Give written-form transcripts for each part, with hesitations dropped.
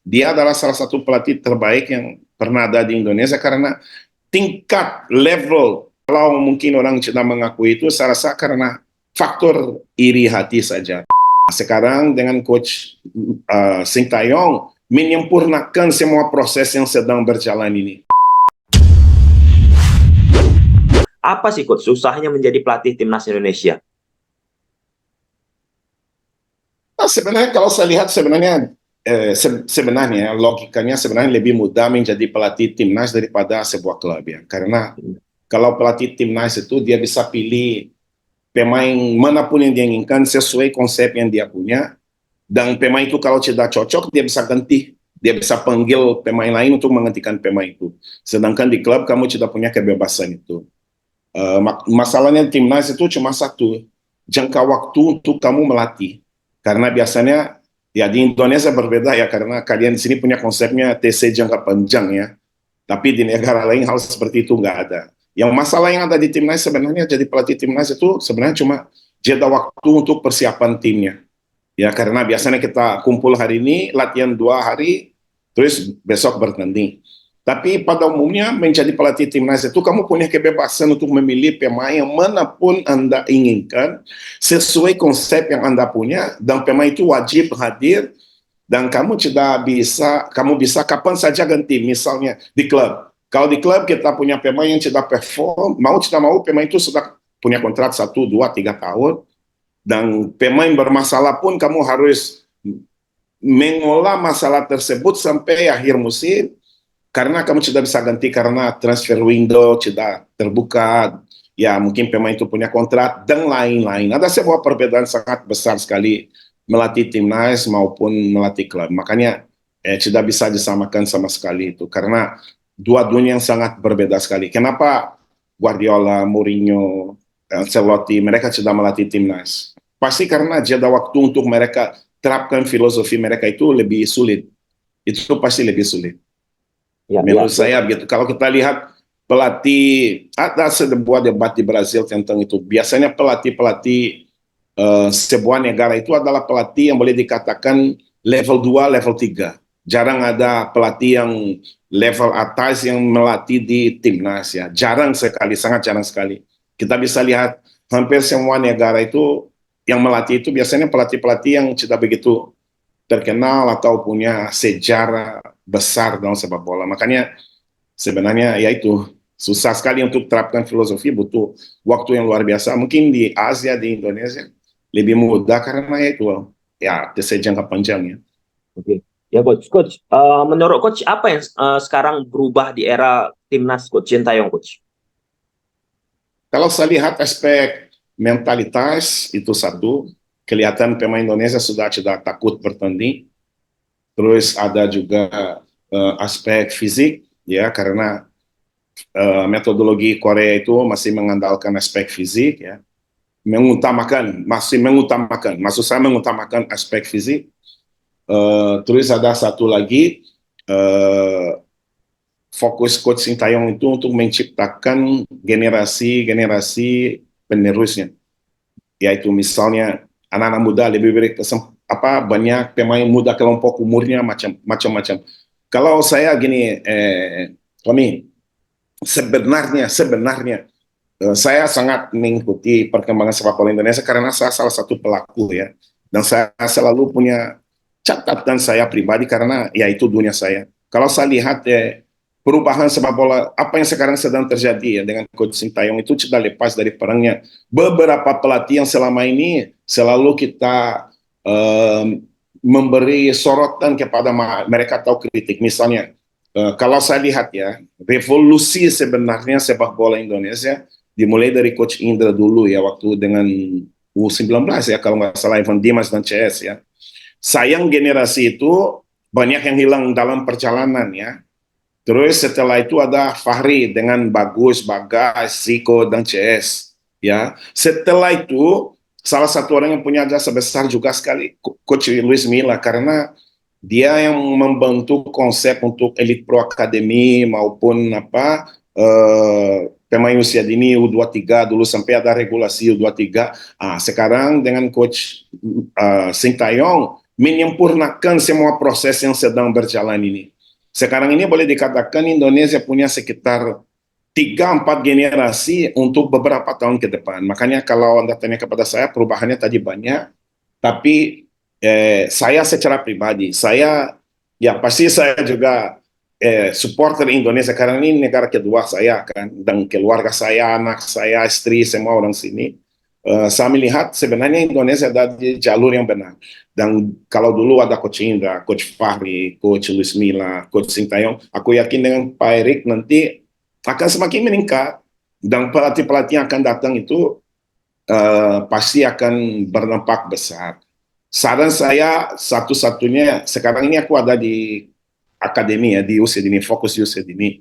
Dia adalah salah satu pelatih terbaik yang pernah ada di Indonesia karena tingkat level, kalau mungkin orang tidak mengakui itu, saya rasa karena faktor iri hati saja. Sekarang dengan coach Sintayong menyempurnakan semua proses yang sedang berjalan ini. Apa sih coach susahnya menjadi pelatih timnas Indonesia? Nah, sebenarnya kalau saya lihat sebenarnya logikanya sebenarnya lebih mudah menjadi pelatih timnas daripada sebuah klub ya. Karena kalau pelatih timnas itu dia bisa pilih pemain manapun yang dia inginkan sesuai konsep yang dia punya, dan pemain itu kalau tidak cocok dia bisa ganti, dia bisa panggil pemain lain untuk menggantikan pemain itu. Sedangkan di klub kamu tidak punya kebebasan itu. Masalahnya timnas itu cuma satu, jangka waktu untuk kamu melatih. Karena biasanya ya di Indonesia berbeda ya, karena kalian di sini punya konsepnya TC jangka panjang ya. Tapi di negara lain hal seperti itu nggak ada. Yang masalah yang ada di timnas sebenarnya jadi pelatih timnas itu sebenarnya cuma jeda waktu untuk persiapan timnya. Ya karena biasanya kita kumpul hari ini, latihan 2 hari, terus besok bertanding. Tapi pada umumnya menjadi pelatih timnas itu kamu punya kebebasan untuk memilih pemain yang manapun Anda inginkan sesuai konsep yang Anda punya, dan pemain itu wajib hadir, dan kamu bisa kapan saja ganti. Misalnya di klub, kalau di klub kita punya pemain yang tidak perform, mau tidak mau pemain itu sudah punya kontrak 1, 2, 3 tahun, dan pemain bermasalah pun kamu harus mengolah masalah tersebut sampai akhir musim, karena kamu tidak bisa ganti karena transfer window tidak terbuka, ya mungkin pemain itu punya kontrak dan lain-lain. Ada sebuah perbedaan sangat besar sekali melatih timnas maupun melatih klub. Makanya tidak bisa disamakan sama sekali itu, karena dua dunia yang sangat berbeda sekali. Kenapa Guardiola, Mourinho, Ancelotti mereka tidak melatih timnas? Pasti karena jeda waktu untuk mereka terapkan filosofi mereka itu lebih sulit. Itu pasti lebih sulit. Ya, ya, Menurut saya begitu. Kalau kita lihat pelatih, ada sebuah debat di Brazil tentang itu. Biasanya pelatih-pelatih sebuah negara itu adalah pelatih yang boleh dikatakan level 2, level 3. Jarang ada pelatih yang level atas yang melatih di timnas ya. Jarang sekali, sangat jarang sekali. Kita bisa lihat hampir semua negara itu yang melatih itu biasanya pelatih-pelatih yang tidak begitu terkenal atau punya sejarah besar dalam sepak bola. Makanya sebenarnya ya itu susah sekali untuk terapkan filosofi, butuh waktu yang luar biasa. Mungkin di Asia, di Indonesia lebih mudah karena ya itu ya jangka panjang ya. Oke. Ya coach, menurut coach apa yang sekarang berubah di era timnas coach Sintayong coach? Kalau saya lihat aspek mentalitas itu satu, kelihatan pemain Indonesia sudah tidak takut bertanding. Terus ada juga aspek fisik ya, karena metodologi Korea itu masih mengandalkan aspek fisik ya, maksud saya mengutamakan aspek fisik. Terus ada satu lagi, fokus coach Sintayong itu untuk menciptakan generasi-generasi penerusnya, yaitu misalnya anak-anak muda lebih banyak pemain muda kelompok umurnya macam-macam. Kalau saya gini, Tommy, sebenarnya saya sangat mengikuti perkembangan sepak bola Indonesia karena saya salah satu pelaku ya, dan saya selalu punya catatan saya pribadi karena ya itu dunia saya. Kalau saya lihat perubahan sepak bola apa yang sekarang sedang terjadi ya dengan coach Sintayong itu tidak lepas dari perangnya beberapa pelatih yang selama ini selalu kita memberi sorotan kepada mereka atau kritik. Misalnya kalau saya lihat ya, revolusi sebenarnya sepak bola Indonesia dimulai dari Coach Indra dulu ya, waktu dengan U19 ya, kalau nggak salah Evan Dimas dan CS ya. Sayang generasi itu banyak yang hilang dalam perjalanan ya. Terus setelah itu ada Fahri dengan Bagus, Bagas, Ziko, dan CS ya. Setelah itu salah satu orang yang punya jasa besar juga sekali Coach Luis Milla, karena dia yang membantu konsep untuk Elite Pro Academy maupun pemain usia dini U23 dulu sampai ada regulasi U23. Sekarang dengan coach Sintayong menyempurnakan semua proses yang sedang berjalan ini. Sekarang ini boleh dikatakan Indonesia punya sekitar 3-4 generasi untuk beberapa tahun ke depan. Makanya kalau Anda tanya kepada saya, perubahannya tadi banyak, tapi saya secara pribadi, ya pasti saya juga supporter Indonesia karena ini negara kedua saya kan, dan keluarga saya, anak saya, istri, semua orang sini. Saya melihat sebenarnya Indonesia ada di jalur yang benar. Dan kalau dulu ada Coach Indra, Coach Fahri, Coach Luis Milla, Coach Sintayong, aku yakin dengan Pak Erik nanti akan semakin meningkat. Dan pelatih-pelatih yang akan datang itu pasti akan berdampak besar. Saran saya satu-satunya, sekarang ini aku ada di akademi ya, di usia dini, fokus di usia dini.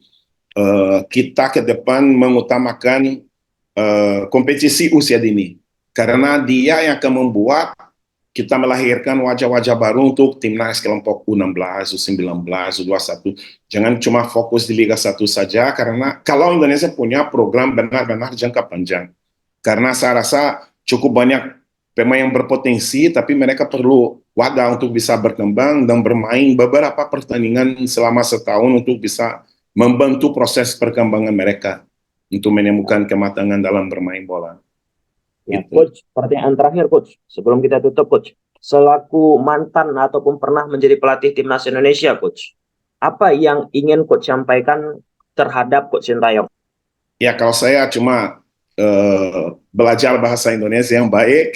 Kita ke depan mengutamakan kompetisi usia dini. Karena dia yang akan membuat kita melahirkan wajah-wajah baru untuk timnas kelompok U16, U19, U21. Jangan cuma fokus di Liga 1 saja, karena kalau Indonesia punya program benar-benar jangka panjang. Karena saya rasa cukup banyak pemain yang berpotensi, tapi mereka perlu wadah untuk bisa berkembang dan bermain beberapa pertandingan selama setahun untuk bisa membantu proses perkembangan mereka untuk menemukan kematangan dalam bermain bola. Ya, Gitu. Coach, pertanyaan terakhir, Coach. Sebelum kita tutup, Coach. Selaku mantan ataupun pernah menjadi pelatih timnas Indonesia, Coach, apa yang ingin Coach sampaikan terhadap Coach Sintayong? Ya, kalau saya cuma belajar bahasa Indonesia yang baik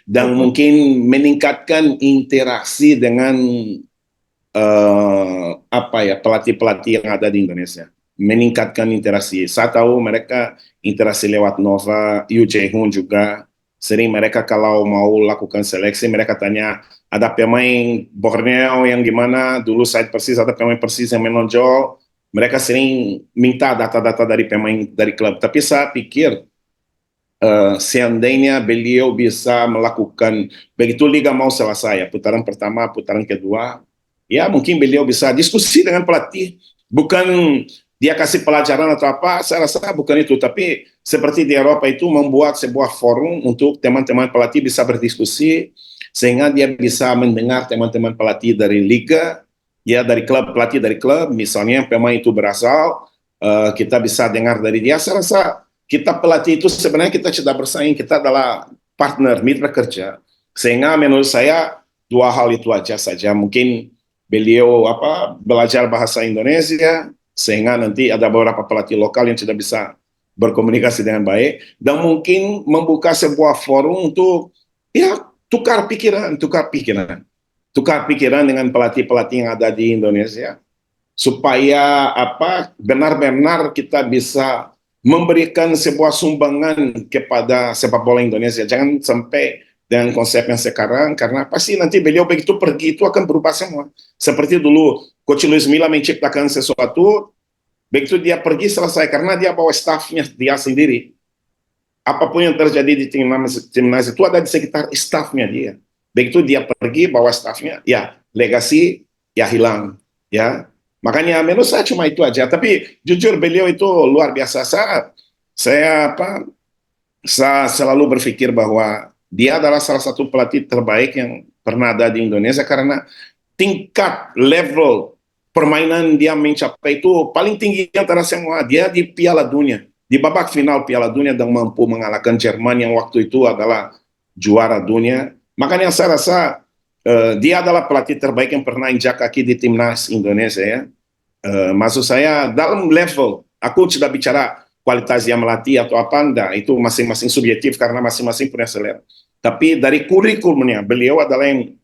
dan mungkin meningkatkan interaksi dengan pelatih-pelatih yang ada di Indonesia, meningkatkan interaksi. Saya tahu mereka interaksi lewat Nova, Yu Jae-hoon juga. Sering mereka kalau mau lakukan seleksi, mereka tanya, ada pemain Borneo yang gimana, dulu saya Persis, ada pemain Persis yang menonjol. Mereka sering minta data-data dari pemain dari klub. Tapi saya pikir, seandainya beliau bisa melakukan, begitu Liga mau selesai, ya, putaran pertama, putaran kedua, ya mungkin beliau bisa diskusi dengan pelatih, bukan dia kasih pelajaran atau apa, saya rasa bukan itu, tapi seperti di Eropa itu membuat sebuah forum untuk teman-teman pelatih bisa berdiskusi, sehingga dia bisa mendengar teman-teman pelatih dari liga, ya dari klub, pelatih dari klub, misalnya pemain itu berasal, kita bisa dengar dari dia. Saya rasa kita pelatih itu sebenarnya kita tidak bersaing, kita adalah partner, mitra kerja, sehingga menurut saya dua hal itu aja saja. Mungkin beliau belajar bahasa Indonesia sehingga nanti ada beberapa pelatih lokal yang tidak bisa berkomunikasi dengan baik, dan mungkin membuka sebuah forum untuk ya tukar pikiran dengan pelatih-pelatih yang ada di Indonesia, supaya benar-benar kita bisa memberikan sebuah sumbangan kepada sepak bola Indonesia. Jangan sampai dengan konsep yang sekarang, karena pasti nanti beliau begitu pergi itu akan berubah semua. Seperti dulu Coach Luis Milla menciptakan sesuatu, begitu dia pergi selesai, karena dia bawa staffnya dia sendiri. Apapun yang terjadi di timnas itu ada di sekitar staffnya dia. Begitu dia pergi bawa staffnya, ya legasi ya hilang, ya. Makanya menurut saya cuma itu aja. Tapi jujur beliau itu luar biasa. Saya selalu berpikir bahwa dia adalah salah satu pelatih terbaik yang pernah ada di Indonesia, karena tingkat level permainan dia mencapai itu paling tinggi antara semua. Dia di Piala Dunia, di babak final Piala Dunia, dan mampu mengalahkan Jerman yang waktu itu adalah juara dunia. Makanya saya rasa dia adalah pelatih terbaik yang pernah injak kaki di timnas Indonesia ya. Maksud saya dalam level, aku tidak bicara kualitas dia melatih atau apa, enggak, itu masing-masing subjektif karena masing-masing punya selera. Tapi dari kurikulumnya, beliau adalah yang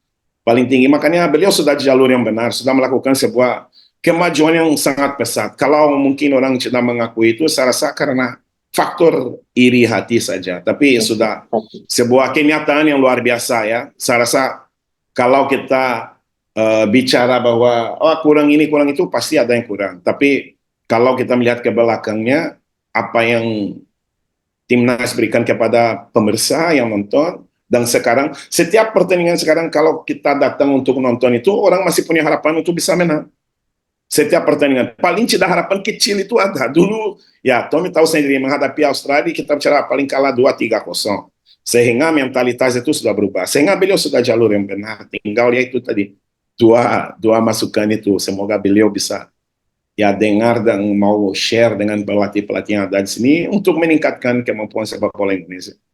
paling tinggi. Makanya beliau sudah di jalur yang benar, sudah melakukan sebuah kemajuan yang sangat pesat. Kalau mungkin orang tidak mengakui itu, saya rasa karena faktor iri hati saja. Tapi sudah sebuah kenyataan yang luar biasa ya. Saya rasa kalau kita bicara bahwa kurang ini, kurang itu, pasti ada yang kurang. Tapi kalau kita melihat ke belakangnya, apa yang timnas berikan kepada pemirsa yang nonton, dan sekarang setiap pertandingan sekarang kalau kita datang untuk nonton itu, orang masih punya harapan untuk bisa menang. Setiap pertandingan paling tidak harapan kecil itu ada. Dulu ya Tommy tahu sendiri menghadapi Australia kita bicara paling kalah 2-3-0. Sehingga mentalitas itu sudah berubah. Sehingga beliau sudah jalur yang benar. Tinggal ya itu tadi dua masukan itu. Semoga beliau bisa ya dengar dan mau share dengan pelatih-pelatih yang ada di sini untuk meningkatkan kemampuan sepak bola Indonesia.